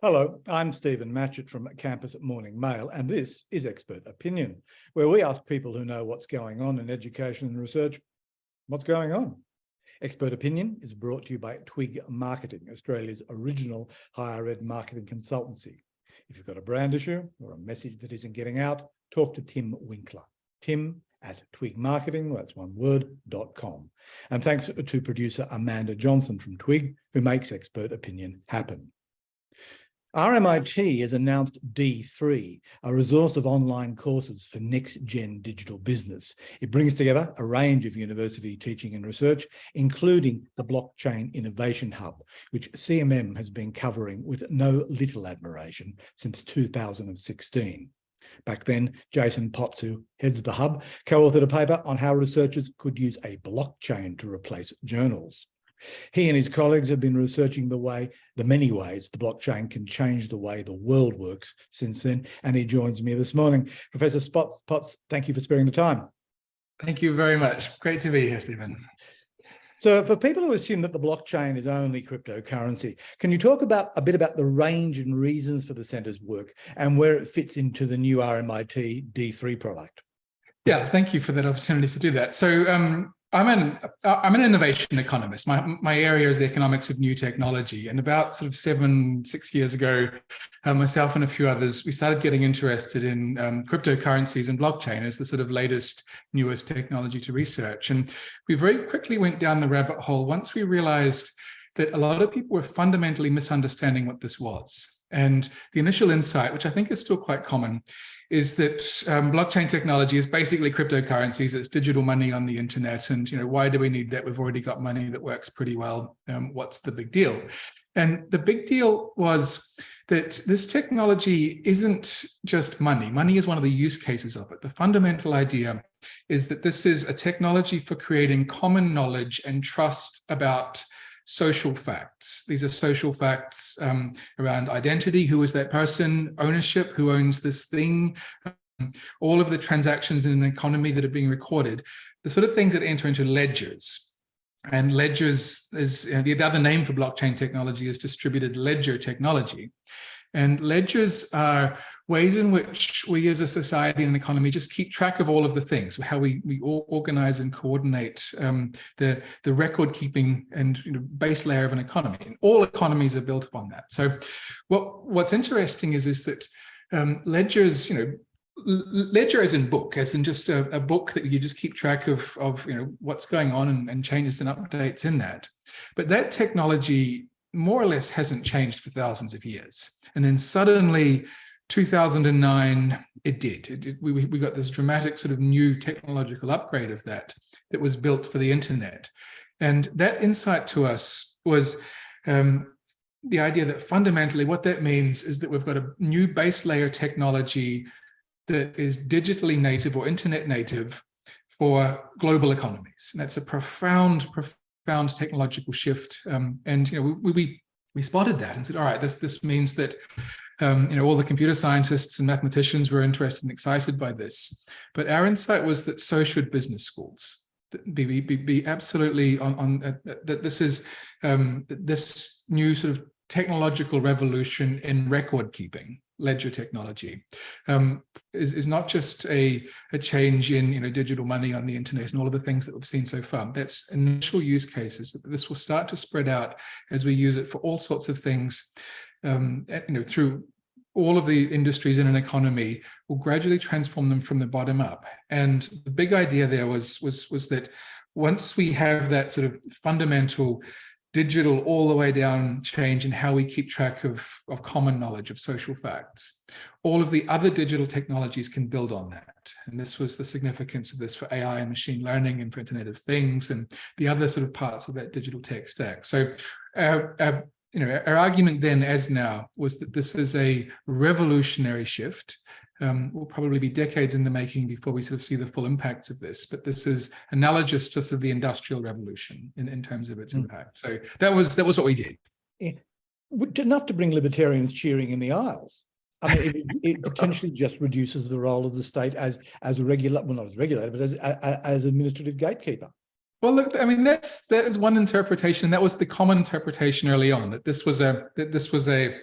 Hello, I'm Stephen Matchett from Campus Morning Mail, and this is Expert Opinion, where we ask people who know what's going on in education and research, what's going on. Expert Opinion is brought to you by Twig Marketing, Australia's original higher ed marketing consultancy. If you've got a brand issue or a message that isn't getting out, talk to Tim Winkler. Tim@twigmarketing, that's one word.com. And thanks to producer Amanda Johnson from Twig, who makes Expert Opinion happen. RMIT has announced D3, a resource of online courses for next-gen digital business. It brings together a range of university teaching and research, including the Blockchain Innovation Hub, which CMM has been covering with no little admiration since 2016. Back then, Jason Potts, who heads the hub, co-authored a paper on how researchers could use a blockchain to replace journals. He and his colleagues have been researching the many ways the blockchain can change the way the world works since then, and he joins me this morning. Professor Potts, thank you for sparing the time. Thank you very much. Great to be here, Stephen. So for people who assume that the blockchain is only cryptocurrency, can you talk a bit about the range and reasons for the centre's work and where it fits into the new RMIT D3 product? Yeah, thank you for that opportunity to do that. So I'm an innovation economist. My area is the economics of new technology. And about sort of 6 years ago, myself and a few others, we started getting interested in cryptocurrencies and blockchain as the sort of latest, newest technology to research. And we very quickly went down the rabbit hole once we realized that a lot of people were fundamentally misunderstanding what this was. And the initial insight, which I think is still quite common, is that blockchain technology is basically cryptocurrencies. It's digital money on the internet. And why do we need that? We've already got money that works pretty well. What's the big deal? And the big deal was that this technology isn't just money. Money is one of the use cases of it. The fundamental idea is that this is a technology for creating common knowledge and trust about social facts. These are social facts around identity, who is that person, ownership, who owns this thing, all of the transactions in an economy that are being recorded, the sort of things that enter into ledgers. And ledgers is the other name for blockchain technology is distributed ledger technology. And ledgers are ways in which we as a society and economy just keep track of all of the things, how we all organize and coordinate the record keeping and base layer of an economy. And all economies are built upon that. So what's interesting is that ledgers, ledger as in book, as in just a book that you just keep track of what's going on and changes and updates in that. But that technology more or less hasn't changed for thousands of years. And then suddenly, 2009, it did. We got this dramatic sort of new technological upgrade of that was built for the internet. And that insight to us was the idea that fundamentally what that means is that we've got a new base layer technology that is digitally native or internet native for global economies. And that's a profound technological shift. And we spotted that and said, all right, this means that all the computer scientists and mathematicians were interested and excited by this. But our insight was that so should business schools. Be absolutely on that this is this new sort of technological revolution in record keeping, ledger technology, is not just a change in digital money on the internet and all of the things that we've seen so far. That's initial use cases. This will start to spread out as we use it for all sorts of things. Through all of the industries in an economy, will gradually transform them from the bottom up. And the big idea there was that once we have that sort of fundamental digital all the way down change in how we keep track of common knowledge of social facts, all of the other digital technologies can build on that. And this was the significance of this for AI and machine learning and for Internet of Things and the other sort of parts of that digital tech stack. So our argument then as now was that this is a revolutionary shift. Will probably be decades in the making before we sort of see the full impact of this, but this is analogous to sort of the Industrial Revolution in terms of its impact. So that was what we did. Yeah. Enough to bring libertarians cheering in the aisles. I mean, it potentially just reduces the role of the state as a regulator, well, not as regulator, but as administrative gatekeeper. Well, look, I mean, that is one interpretation. That was the common interpretation early on, that this was a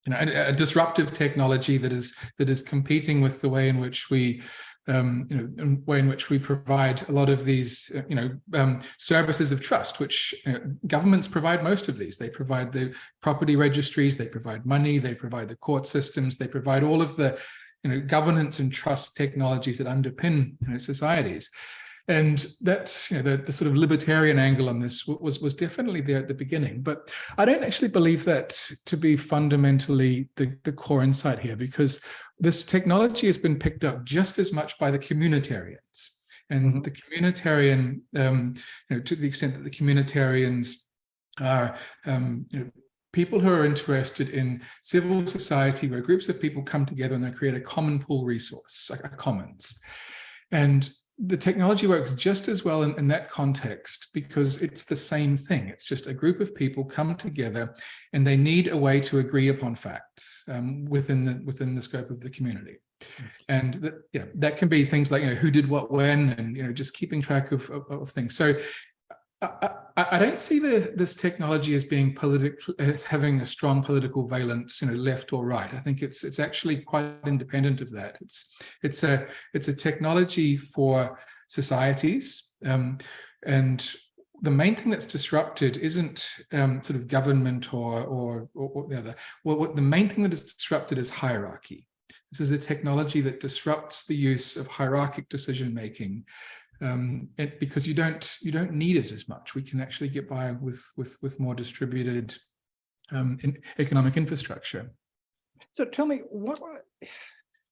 a disruptive technology that is competing with the way in which we provide a lot of these services of trust, which governments provide most of these. They provide the property registries, they provide money, they provide the court systems, they provide all of the governance and trust technologies that underpin societies. And that's the sort of libertarian angle on this was definitely there at the beginning. But I don't actually believe that to be fundamentally the core insight here, because this technology has been picked up just as much by the communitarians. And the communitarian, to the extent that the communitarians are people who are interested in civil society, where groups of people come together and they create a common pool resource, like a commons. And the technology works just as well in that context, because it's the same thing. It's just a group of people come together and they need a way to agree upon facts within the scope of the community. And that can be things like who did what when, and just keeping track of things. So I don't see this technology as being as having a strong political valence, left or right. I think it's actually quite independent of that. It's a technology for societies, and the main thing that's disrupted isn't sort of government or the other. What the main thing that is disrupted is hierarchy. This is a technology that disrupts the use of hierarchic decision making. Because you don't need it as much. We can actually get by with more distributed economic infrastructure. So tell me,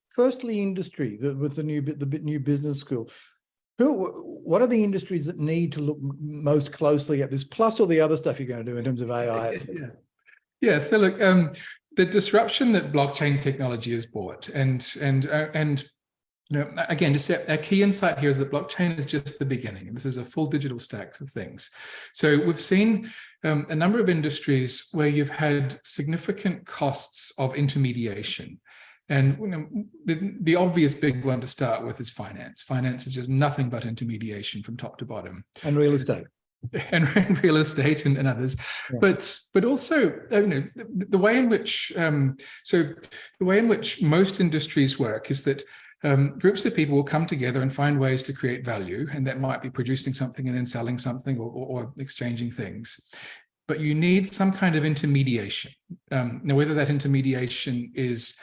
firstly, industry with the new business school. What are the industries that need to look most closely at this, plus all the other stuff you're going to do in terms of AI? Yeah. So look, the disruption that blockchain technology has brought, and again, just a key insight here is that blockchain is just the beginning. This is a full digital stack of things. So we've seen a number of industries where you've had significant costs of intermediation. And the obvious big one to start with is finance. Finance is just nothing but intermediation from top to bottom. And real estate. And real estate and others, yeah. But also the way in which most industries work is that groups of people will come together and find ways to create value, and that might be producing something and then selling something or exchanging things. But you need some kind of intermediation. Now, whether that intermediation is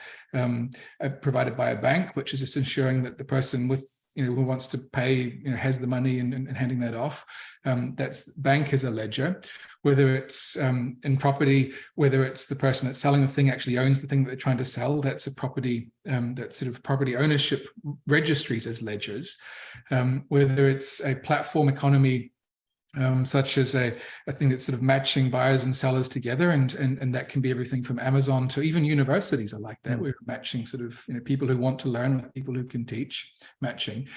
provided by a bank, which is just ensuring that the person who wants to pay has the money and handing that off, that's bank as a ledger. Whether it's in property, whether it's the person that's selling the thing actually owns the thing that they're trying to sell, that's a property, that sort of property ownership registries as ledgers. Whether it's a platform economy, such as a thing that's sort of matching buyers and sellers together, and that can be everything from Amazon to even universities are like that. We're matching sort of people who want to learn with people who can teach, matching.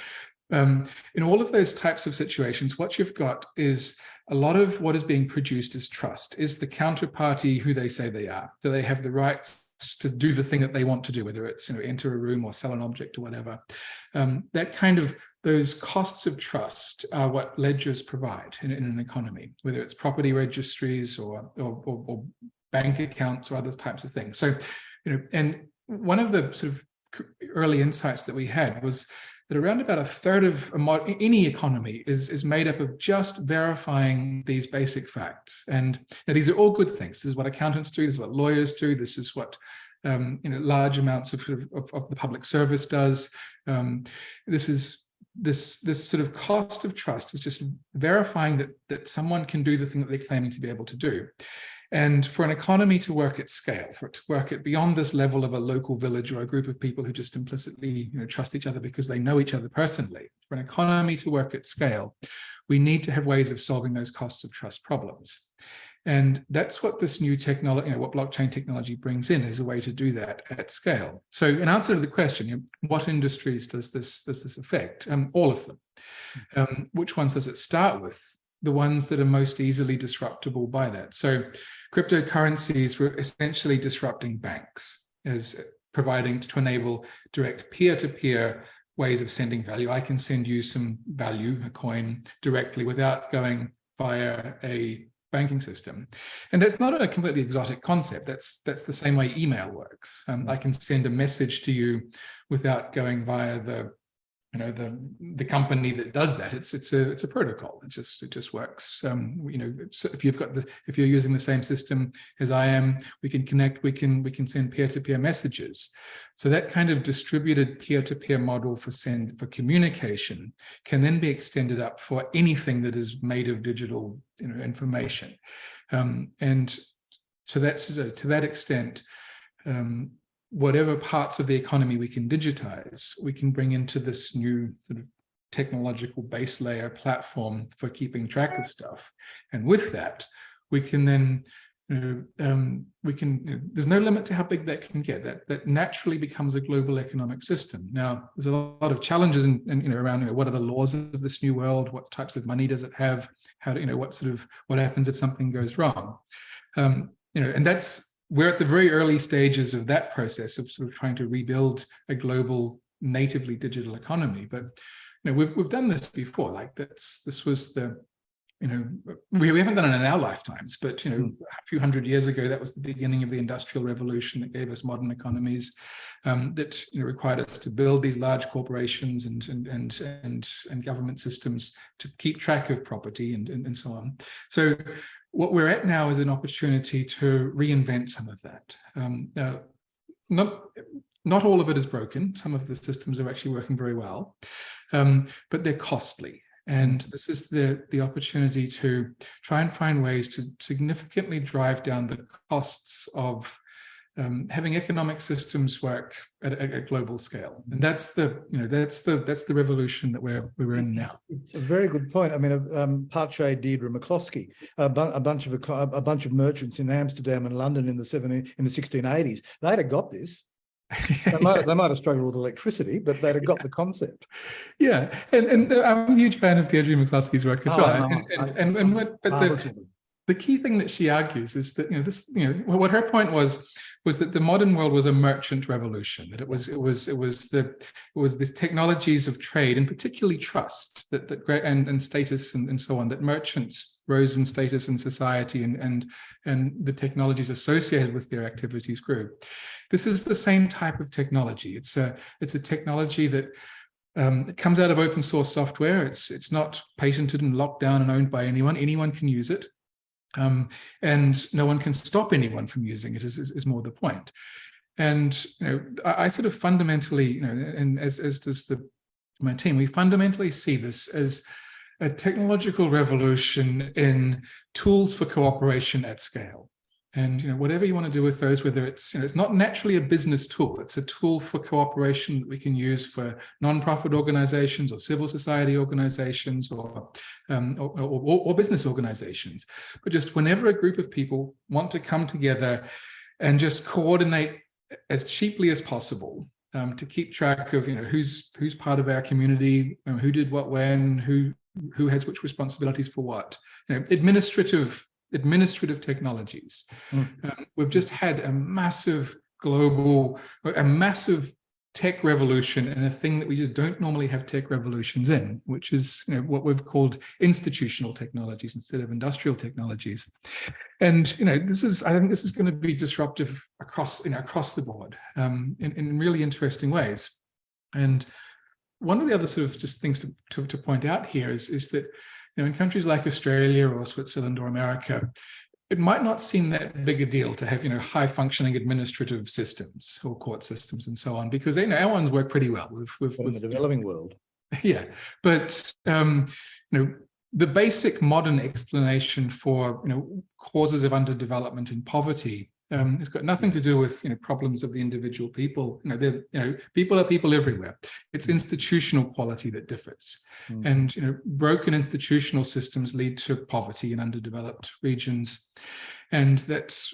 In all of those types of situations, what you've got is a lot of what is being produced is trust. Is the counterparty who they say they are? Do they have the rights to do the thing that they want to do, whether it's enter a room or sell an object or whatever? That kind of, those costs of trust are what ledgers provide in an economy, whether it's property registries or bank accounts or other types of things. So, and one of the sort of early insights that we had was that around about a third of any economy is made up of just verifying these basic facts. And these are all good things. This is what accountants do. This is what lawyers do. This is what large amounts of the public service does. This sort of cost of trust is just verifying that someone can do the thing that they're claiming to be able to do. And for an economy to work at scale, for it to work at beyond this level of a local village or a group of people who just implicitly trust each other because they know each other personally, for an economy to work at scale, we need to have ways of solving those costs of trust problems. And that's what this new technology, what blockchain technology brings in, is a way to do that at scale. So in answer to the question, what industries does this affect? All of them. Which ones does it start with? The ones that are most easily disruptible by that. So cryptocurrencies were essentially disrupting banks as providing to enable direct peer-to-peer ways of sending value. I can send you some value, a coin, directly without going via a banking system. And that's not a completely exotic concept. That's the same way email works. I can send a message to you without going via the company that does that. It's a protocol. It just works. So if you're using the same system as I am, we can connect. We can send peer-to-peer messages. So that kind of distributed peer-to-peer model for communication can then be extended up for anything that is made of digital information, and to that extent. Whatever parts of the economy we can digitize, we can bring into this new sort of technological base layer platform for keeping track of stuff. And with that, we can then, there's no limit to how big that can get. That naturally becomes a global economic system. Now, there's a lot of challenges around what are the laws of this new world? What types of money does it have? How do, what happens if something goes wrong? And we're at the very early stages of that process of sort of trying to rebuild a global natively digital economy. But we've done this before. Like this was we haven't done it in our lifetimes, but a few hundred years ago, that was the beginning of the Industrial Revolution that gave us modern economies, that required us to build these large corporations and government systems to keep track of property and so on. So what we're at now is an opportunity to reinvent some of that. Not all of it is broken. Some of the systems are actually working very well, but they're costly. And this is the opportunity to try and find ways to significantly drive down the costs of having economic systems work at a global scale. And that's the revolution that we're in now. It's a very good point. I mean, Matchett, Deirdre McCloskey, a bunch of merchants in Amsterdam and London in the 1680s, they'd have got this. They might have struggled with electricity, but they'd have got the concept. Yeah, and I'm a huge fan of Deirdre McCloskey's work as well. But the key thing that she argues is that what her point was that the modern world was a merchant revolution. That it was the technologies of trade, and particularly trust, and status and so on, that merchants rose in status in society, and the technologies associated with their activities grew. This is the same type of technology. It's a technology that it comes out of open source software. It's not patented and locked down and owned by anyone. Anyone can use it. And no one can stop anyone from using it, is more the point. And I sort of fundamentally, and as does my team, we fundamentally see this as a technological revolution in tools for cooperation at scale. And whatever you want to do with those, whether it's it's not naturally a business tool, it's a tool for cooperation that we can use for nonprofit organizations or civil society organizations or business organizations. But just whenever a group of people want to come together and just coordinate as cheaply as possible, to keep track of who's part of our community, who did what when, who has which responsibilities for what, administrative technologies. We've just had a massive tech revolution, and a thing that we just don't normally have tech revolutions in, which is what we've called institutional technologies instead of industrial technologies. And I think this is going to be disruptive across the board, in really interesting ways. And one of the other sort of just things to point out here is that in countries like Australia or Switzerland or America, it might not seem that big a deal to have high functioning administrative systems or court systems and so on, because our ones work pretty well. We've in the developing world. Yeah, but the basic modern explanation for causes of underdevelopment and poverty, it's got nothing to do with problems of the individual people. People are people everywhere. It's institutional quality that differs, and broken institutional systems lead to poverty in underdeveloped regions, and that's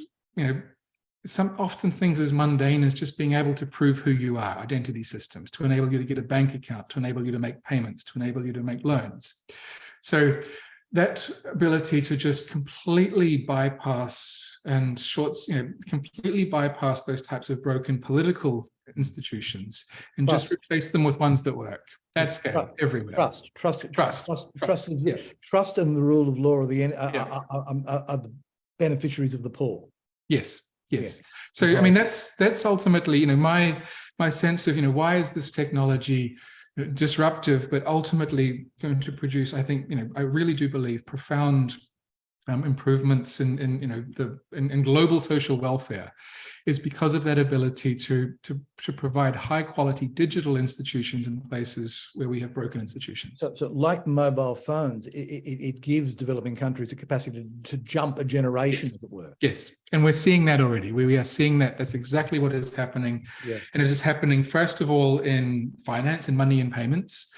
often things as mundane as just being able to prove who you are, identity systems, to enable you to get a bank account, to enable you to make payments, to enable you to make loans. So that ability to just completely bypass and completely bypass those types of broken political institutions and just replace them with ones that work at scale everywhere. Trust and the rule of law are the beneficiaries of the poor. Yes. So I mean, that's ultimately, my sense of, why is this technology disruptive, but ultimately going to produce, I think, I really do believe, profound improvements in global social welfare, is because of that ability to provide high quality digital institutions in places where we have broken institutions. So like mobile phones, it gives developing countries the capacity to jump a generation, as it were. Yes, and we're seeing that already. We are seeing that. That's exactly what is happening. Yeah. And it is happening, first of all, in finance and money and payments,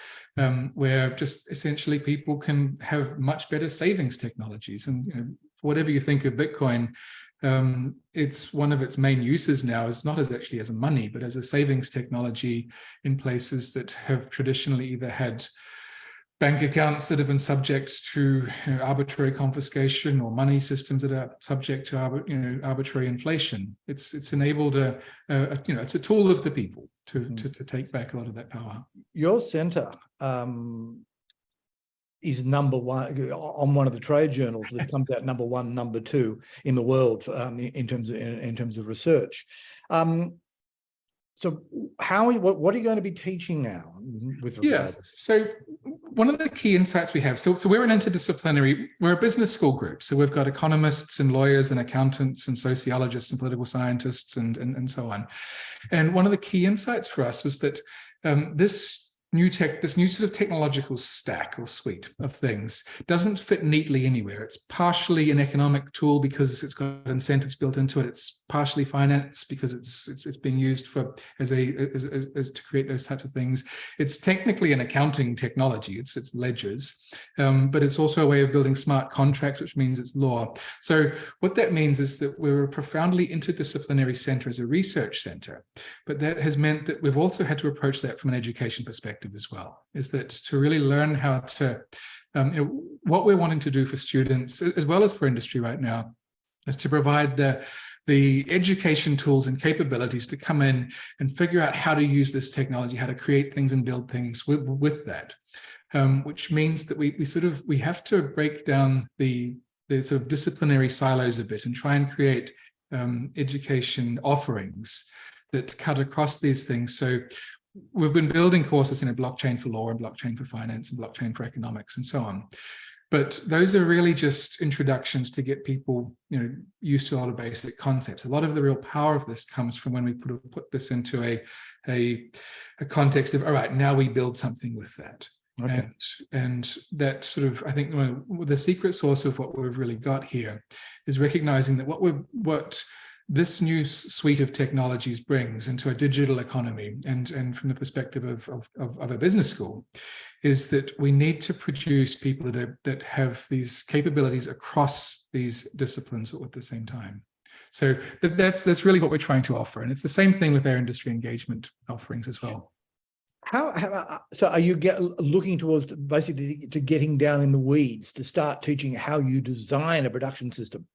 where just essentially people can have much better savings technologies. And whatever you think of Bitcoin, it's one of its main uses now is not as actually as a money, but as a savings technology in places that have traditionally either had bank accounts that have been subject to arbitrary confiscation, or money systems that are subject to arbitrary inflation. It's enabled it's a tool of the people to take back a lot of that power. Your centre is number one on one of the trade journals that comes out number one, number two in the world in terms of research. So what are you going to be teaching now with regard? Yes. So one of the key insights we have, so we're we're a business school group. So we've got economists and lawyers and accountants and sociologists and political scientists and so on. And one of the key insights for us was that this new sort of technological stack or suite of things doesn't fit neatly anywhere. It's partially an economic tool because it's got incentives built into it. It's partially finance because it's being used as to create those types of things. It's technically an accounting technology. It's ledgers, but it's also a way of building smart contracts, which means it's law. So what that means is that we're a profoundly interdisciplinary center as a research center, but that has meant that we've also had to approach that from an education perspective as well, is that to really learn how to, what we're wanting to do for students, as well as for industry right now, is to provide the education tools and capabilities to come in and figure out how to use this technology, how to create things and build things with that, which means that we have to break down the sort of disciplinary silos a bit and try and create education offerings that cut across these things. So we've been building courses in blockchain for law and blockchain for finance and blockchain for economics and so on. But those are really just introductions to get people, used to a lot of basic concepts. A lot of the real power of this comes from when we put this into a context of, all right, now we build something with that. Okay. And that sort of, I think, the secret source of what we've really got here is recognizing that what this new suite of technologies brings into a digital economy, and from the perspective of a business school, is that we need to produce people that have these capabilities across these disciplines at the same time. So that's really what we're trying to offer, and it's the same thing with our industry engagement offerings as well. So are you looking towards basically to getting down in the weeds to start teaching how you design a production system?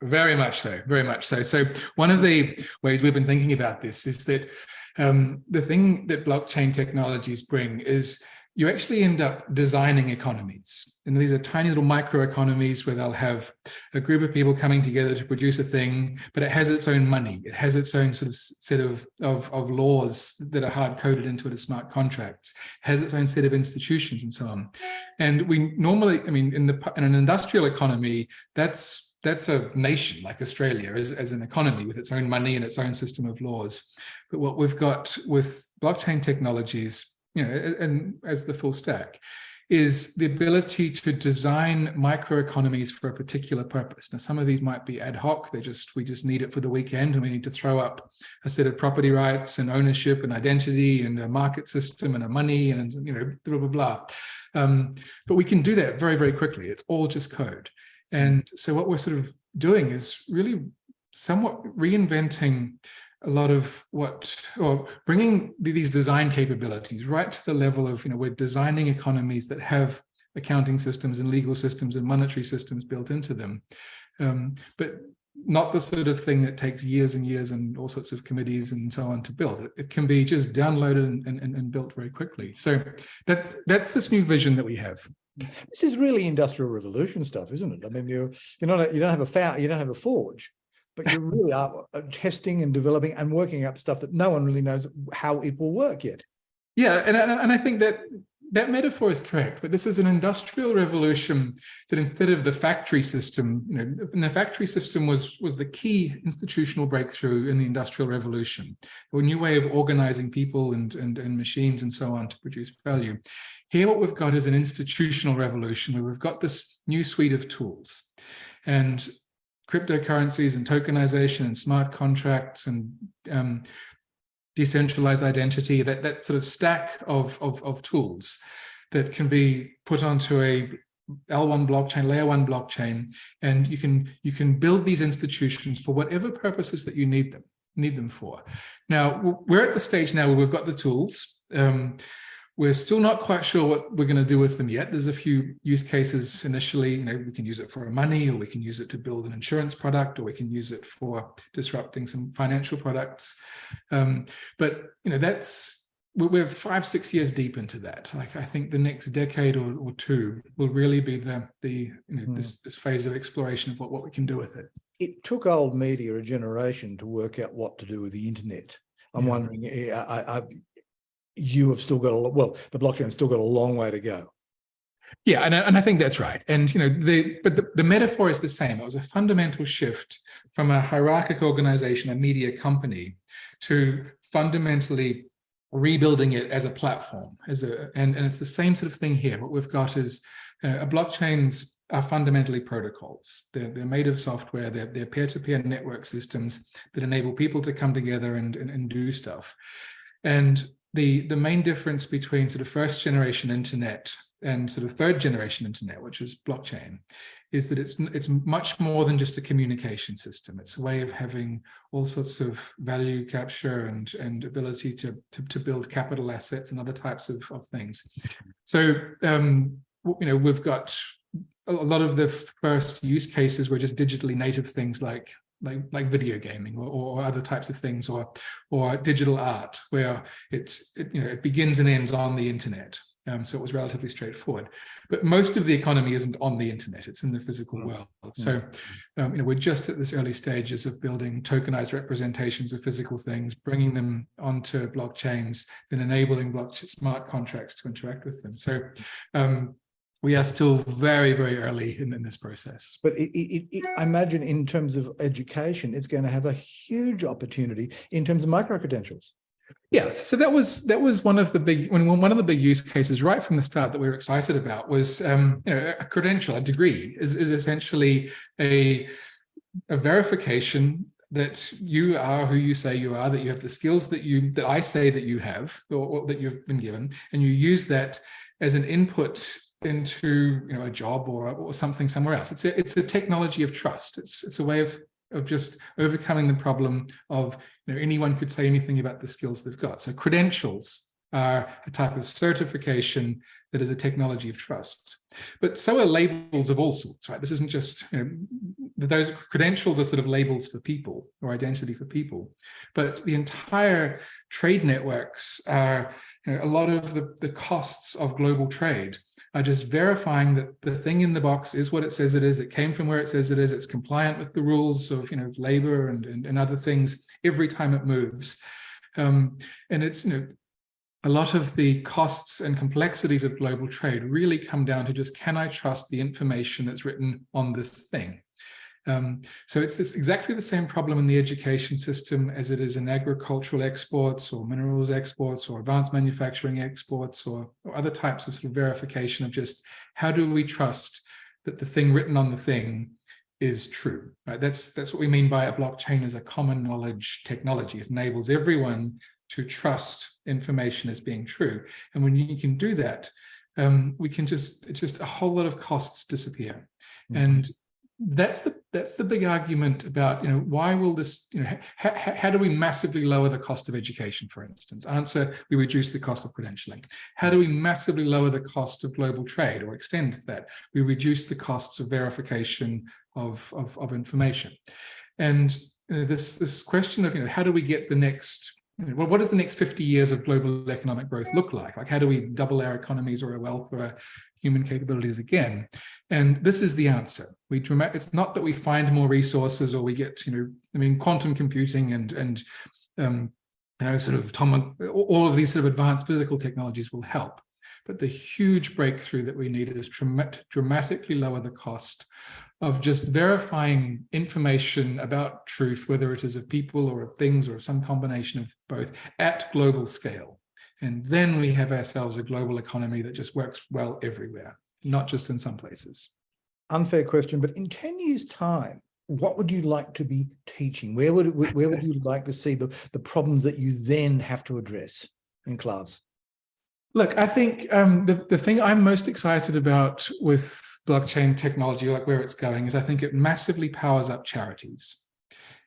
Very much so, very much so. So one of the ways we've been thinking about this is that the thing that blockchain technologies bring is you actually end up designing economies. And these are tiny little microeconomies where they'll have a group of people coming together to produce a thing, but it has its own money. It has its own sort of set of laws that are hard-coded into it as smart contracts, has its own set of institutions and so on. And we normally, in an industrial economy, that's a nation like Australia as an economy with its own money and its own system of laws. But what we've got with blockchain technologies, and as the full stack, is the ability to design microeconomies for a particular purpose. Now, some of these might be ad hoc. We just need it for the weekend, and we need to throw up a set of property rights and ownership and identity and a market system and a money and blah, blah, blah. But we can do that very, very quickly. It's all just code. And so what we're sort of doing is really somewhat reinventing a lot of or bringing these design capabilities right to the level of, we're designing economies that have accounting systems and legal systems and monetary systems built into them. But not the sort of thing that takes years and years and all sorts of committees and so on to build. It can be just downloaded and built very quickly. So that's this new vision that we have. This is really industrial revolution stuff, isn't it? I mean, you don't have a forge, but you really are testing and developing and working up stuff that no one really knows how it will work yet. Yeah, and I think that metaphor is correct, but this is an industrial revolution that instead of the factory system, and the factory system was the key institutional breakthrough in the industrial revolution, a new way of organizing people and machines and so on to produce value. Here, what we've got is an institutional revolution where we've got this new suite of tools, and cryptocurrencies and tokenization and smart contracts and decentralized identity, that sort of stack of tools that can be put onto a L1 blockchain, layer 1 blockchain, and you can build these institutions for whatever purposes that you need them for. Now, we're at the stage now where we've got the tools. We're still not quite sure what we're going to do with them yet. There's a few use cases initially. We can use it for money, or we can use it to build an insurance product, or we can use it for disrupting some financial products. But we're 5-6 years deep into that. Like, I think the next decade or two will really be this phase of exploration of what we can do with it. It took old media a generation to work out what to do with the internet. I'm wondering, you have still got the blockchain has still got a long way to go. Yeah, and I think that's right. And the metaphor is the same. It was a fundamental shift from a hierarchical organization, a media company, to fundamentally rebuilding it as a platform. And it's the same sort of thing here. What we've got is blockchains are fundamentally protocols. They're made of software. They're peer-to-peer network systems that enable people to come together and do stuff. And the main difference between sort of first generation internet and sort of third generation internet, which is blockchain, is that it's much more than just a communication system. It's a way of having all sorts of value capture and ability to build capital assets and other types of things. So we've got a lot of the first use cases were just digitally native things like video gaming or other types of things, or digital art, where it begins and ends on the internet. So it was relatively straightforward. But most of the economy isn't on the internet; it's in the physical world. So we're just at this early stages of building tokenized representations of physical things, bringing them onto blockchains, then enabling smart contracts to interact with them. So we are still very, very early in this process. But I imagine in terms of education, it's going to have a huge opportunity in terms of micro-credentials. Yes, so that was one of the big use cases right from the start that we were excited about was a credential, a degree is essentially a verification that you are who you say you are, that you have the skills that I say that you have or that you've been given, and you use that as an input into a job or something somewhere else. It's a technology of trust. It's a way of just overcoming the problem of anyone could say anything about the skills they've got. So credentials are a type of certification that is a technology of trust. But so are labels of all sorts, right? This isn't just, those credentials are sort of labels for people or identity for people. But the entire trade networks are, a lot of the costs of global trade are just verifying that the thing in the box is what it says it is. It came from where it says it is. It's compliant with the rules of labor and other things every time it moves. And it's a lot of the costs and complexities of global trade really come down to just, can I trust the information that's written on this thing? So it's exactly the same problem in the education system as it is in agricultural exports or minerals exports or advanced manufacturing exports or other types of sort of verification of just, how do we trust that the thing written on the thing is true, right? That's what we mean by a blockchain as a common knowledge technology. It enables everyone to trust information as being true. And when you can do that, we can just a whole lot of costs disappear. And that's the big argument about, why will this, how do we massively lower the cost of education, for instance? Answer, we reduce the cost of credentialing. How do we massively lower the cost of global trade, or extend that? We reduce the costs of verification of information. And this question of, how do we get the next, well, what does the next 50 years of global economic growth look like? Like, how do we double our economies or our wealth or our human capabilities again? And this is the answer. It's not that we find more resources or we get, quantum computing and all of these sort of advanced physical technologies will help. But the huge breakthrough that we need is dramatically lower the cost of just verifying information about truth, whether it is of people or of things or of some combination of both, at global scale. And then we have ourselves a global economy that just works well everywhere, not just in some places. Unfair question, but in 10 years' time, what would you like to be teaching? Where would you like to see the problems that you then have to address in class? Look, I think the thing I'm most excited about with blockchain technology, like where it's going, is I think it massively powers up charities.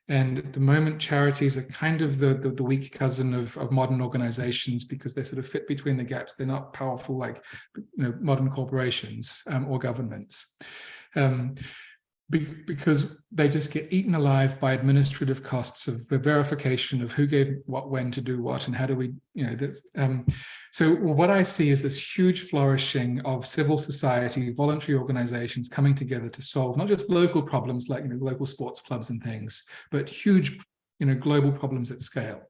And at the moment, charities are kind of the weak cousin of modern organizations, because they sort of fit between the gaps. They're not powerful like modern corporations or governments. Because they just get eaten alive by administrative costs of the verification of who gave what, when, to do what, and how do we, so what I see is this huge flourishing of civil society, voluntary organizations coming together to solve not just local problems like local sports clubs and things, but huge global problems at scale.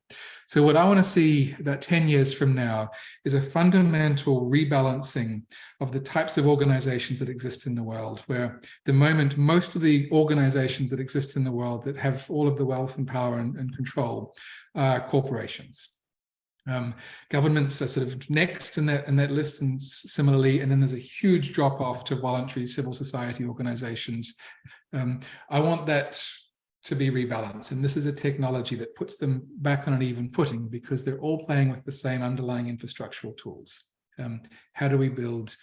So what I want to see about 10 years from now is a fundamental rebalancing of the types of organizations that exist in the world, where at the moment, most of the organizations that exist in the world that have all of the wealth and power and control are corporations. Governments are sort of next in that list, and similarly, and then there's a huge drop off to voluntary civil society organizations. I want that to be rebalanced, and this is a technology that puts them back on an even footing, because they're all playing with the same underlying infrastructural tools. How do we build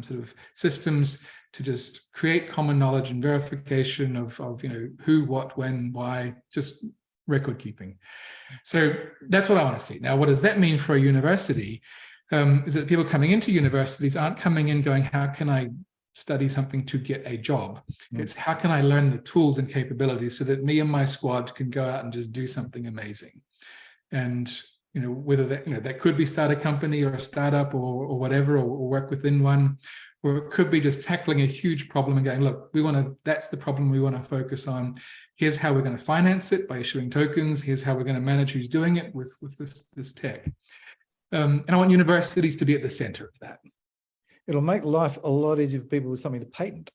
sort of systems to just create common knowledge and verification of who, what, when, why, just record keeping. So that's what I want to see. Now, what does that mean for a university? Is that people coming into universities aren't coming in going, how can I study something to get a job? It's how can I learn the tools and capabilities so that me and my squad can go out and just do something amazing. And whether that could be start a company or a startup or whatever, or work within one, or it could be just tackling a huge problem and going, look, that's the problem we want to focus on. Here's how we're going to finance it, by issuing tokens. Here's how we're going to manage who's doing it with this tech. And I want universities to be at the center of that. It'll make life a lot easier for people with something to patent.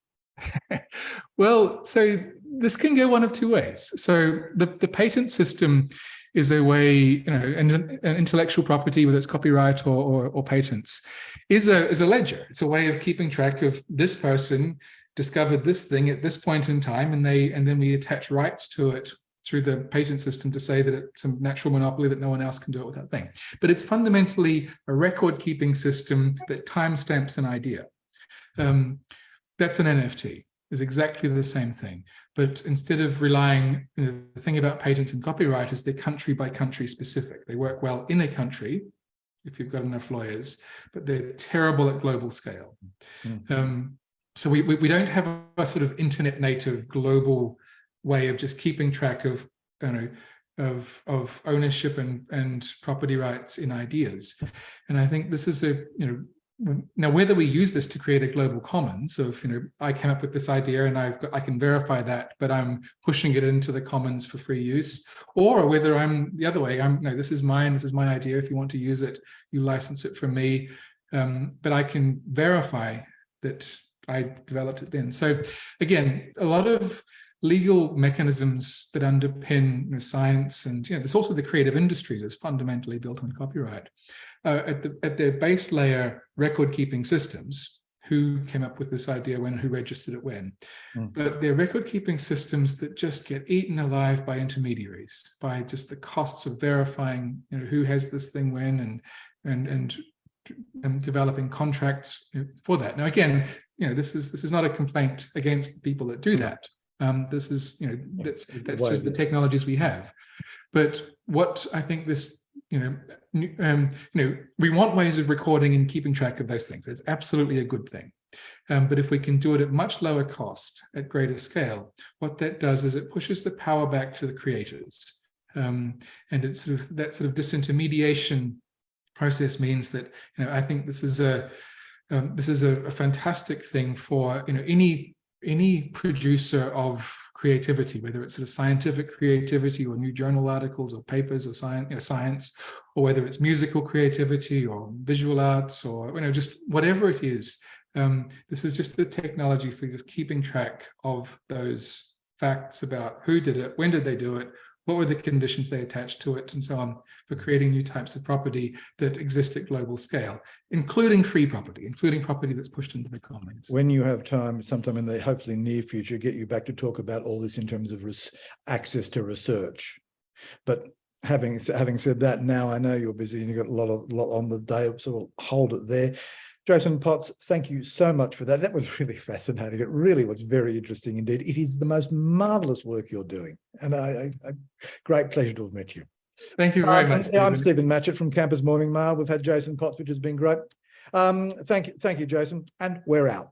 Well, so this can go one of two ways. So the patent system is a way, an intellectual property, whether it's copyright or patents, is a ledger. It's a way of keeping track of this person discovered this thing at this point in time, and then we attach rights to it through the patent system to say that it's a natural monopoly, that no one else can do it with that thing. But it's fundamentally a record-keeping system that timestamps an idea. That's an NFT. Is exactly the same thing. But instead of relying, the thing about patents and copyright is they're country by country specific. They work well in a country if you've got enough lawyers, but they're terrible at global scale. So we don't have a sort of internet native global way of just keeping track of of ownership and property rights in ideas. And I think this is now whether we use this to create a global commons of, I came up with this idea and I can verify that, but I'm pushing it into the commons for free use, or whether I'm the other way, this is mine, this is my idea. If you want to use it, you license it from me, but I can verify that I developed it then. So again, a lot of legal mechanisms that underpin science, and there's also the creative industries is fundamentally built on copyright. At their base layer, record-keeping systems, who came up with this idea when, who registered it when. But they're record-keeping systems that just get eaten alive by intermediaries, by just the costs of verifying who has this thing when, and developing contracts for that. Now, again, this is not a complaint against the people that do that. This is, that's just the technologies we have. But what I think this, we want ways of recording and keeping track of those things. It's absolutely a good thing. But if we can do it at much lower cost, at greater scale, what that does is it pushes the power back to the creators. And it's that sort of disintermediation process means that, I think this is a fantastic thing for, any producer of creativity, whether it's sort of scientific creativity or new journal articles or papers or science, or whether it's musical creativity or visual arts or just whatever it is. This is just the technology for just keeping track of those facts about who did it, when did they do it, what were the conditions they attached to it, and so on, for creating new types of property that exist at global scale, including free property, including property that's pushed into the commons. When you have time, sometime in the hopefully near future, get you back to talk about all this in terms of access to research. But having said that, now I know you're busy and you've got a lot on the day, so we'll hold it there. Jason Potts, thank you so much for that. That was really fascinating. It really was very interesting indeed. It is the most marvelous work you're doing, and a great pleasure to have met you. Thank you very much. I'm Stephen Matchett from Campus Morning Mail. We've had Jason Potts, which has been great. Thank you, Jason, and we're out.